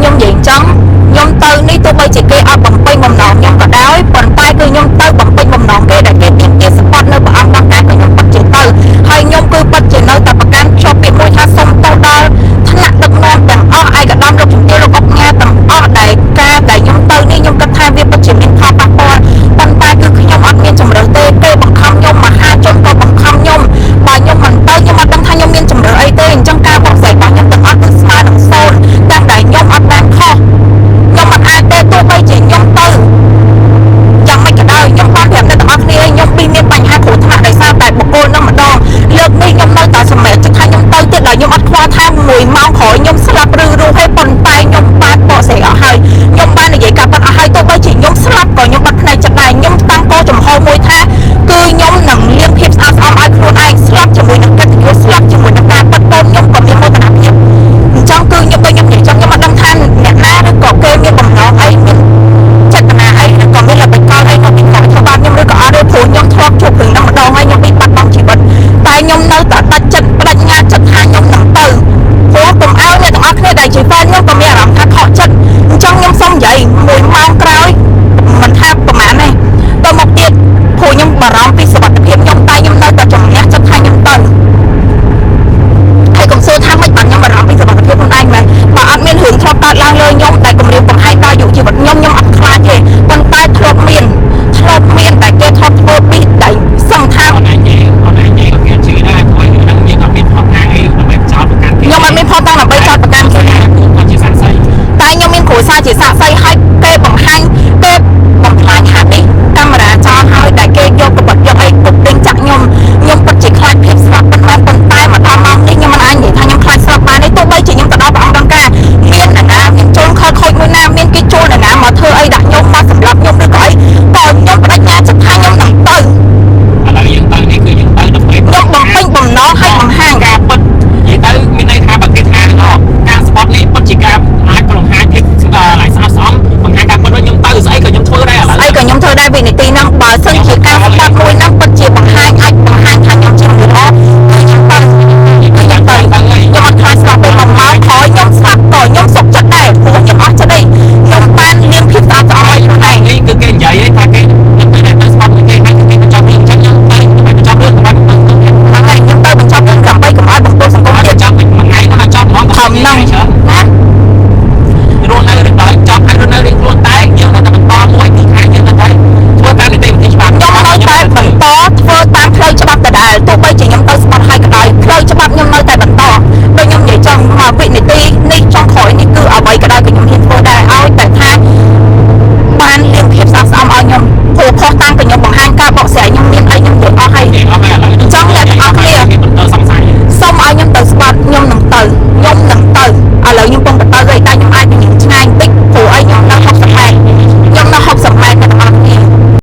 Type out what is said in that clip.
ខ្ញុំនិយាយអញ្ចឹងខ្ញុំទៅនេះទោះបីជាគេអត់បំពេញបំណងខ្ញុំក៏ដោយប៉ុន្តែគឺខ្ញុំទៅបំពេញបំណងគេដែលគេទាមទារសពតនៅព្រះអង្គដល់ការខ្ញុំពិតជាទៅហើយខ្ញុំគឺពិតជានៅតែប្រកាន់ជាប់ពាក្យមួយថាសូមទៅដល់ថ្នាក់ដឹកនាំទាំងអស់ឯកឧត្តមលោកជំទាវលោកអុកញ៉ាទាំងអស់ដែលការដែលខ្ញុំទៅនេះខ្ញុំគិតថាវាពិតជាមានផលប៉ះពាល់ប៉ុន្តែគឺខ្ញុំអត់មានជំរឿទេគេបង្ខំខ្ញុំមហាជនក៏បង្ខំខ្ញុំបើខ្ញុំមិនទៅខ្ញុំអត់ដឹងថាខ្ញុំមានជំរឿអីទេអញ្ចឹងការបកស្រាយរបស់ខ្ញុំទាំងអស់គឺស្មើនឹងសូន្យទាំងដែលខ្ញុំអត់បានខុសខ្ញុំមិនអាចទេទោះបីជាខ្ញុំទៅយ៉ាងម៉េចក៏ដោយខ្ញុំបានប្រាប់អ្នកទាំងអស់គ្នាខ្ញុំពីមានបញ្ហាគ្រោះថ្នាក់ដោយសារតែបុគ្គលនឹងម្ដងលើកនេះខ្ញុំនៅតែសម្រេចចិត្តថាខ្ញុំទៅទៀតដល់ខ្ញុំអត់ខ្វល់ថា1ម៉ោងក្រោយខ្ញុំស្លាប់ឬរស់ទេប៉ុន្តែខ្ញុំបានបកស្រាយអស់ហើយខ្ញុំបាននិយាយការពិតអស់ហើយទោះបីជាខ្ញុំស្លាប់ក៏ខ្ញុំបាត់ផ្នែកចិត្តដែរខ្ញុំតាំងកោចំហមួយថាគឺខ្ញុំនឹងលៀងភាពស្អាតស្អំឲ្យខ្លួនឯងស្លាប់ជាមួយនឹងកិត្តិយសស្លាប់ជាមួយនឹងការពិតទៅខ្ញុំក៏មានមោទនភាពអញ្ចឹងគឺខ្ញុំដូចខ្ញុំនិយាយចឹងខ្ញុំអត់ដឹងថាអ្នកណាឬក៏គេមានបំណងអីមានចេតនាអីឬក៏មានលទ្ធផលអីមកពីខាងធ្វើបាបខ្ញុំឬក៏អត់ទេព្រោះខ្ញុំធ្លាប់ជួបរឿងហ្នឹងម្ដងហើយខ្ញុំbịបាត់បង់ជីវិតតែខ្ញុំនៅតែដាច់ចិត្តបដិញ្ញាចិត្តថាខ្ញុំនឹងទៅព្រោះកុំឲ្យអ្នកទាំងអស់គ្នាដែលជាហ្វេនខ្ញុំក៏មានអារម្មណ៍ថាខកចិត្តអញ្ចឹងខ្ញុំសូមនិយាយ1ម៉ោងក្រោយមិនថាប្រហែលទេទៅមកទៀតព្រោះខ្ញុំបារម្ភពីសុខភាពខ្ញុំតែខ្ញុំនៅតែជំនះចិត្តថាខ្ញុំទៅហើយកុំសួរថាមិនបានខ្ញុំបារម្ភពីសុខភាពខ្លួនឯងមែនបើអត់មានរឿងធ្លាប់កើតឡើងលើខ្ញុំតែគម្រាមកំហែងដល់យុវជីវិតខ្ញុំអត់ខ្លាចទេប៉ុន្តែធ្លាប់មានតែគេធ្លាប់ធ្វើពីដៃសឹងថាអនឡាញគេជឿដែរព្រោះខ្ញុំមានអត់មានផតណាអីដើម្បីចោតប្រកាន់ខ្ញុំអត់មានផតតាំងដើម្បីចោតប្រកាន់គេគាត់ជាសាស្ត្រីតែខ្ញុំមានគ្រួសារជាសាស្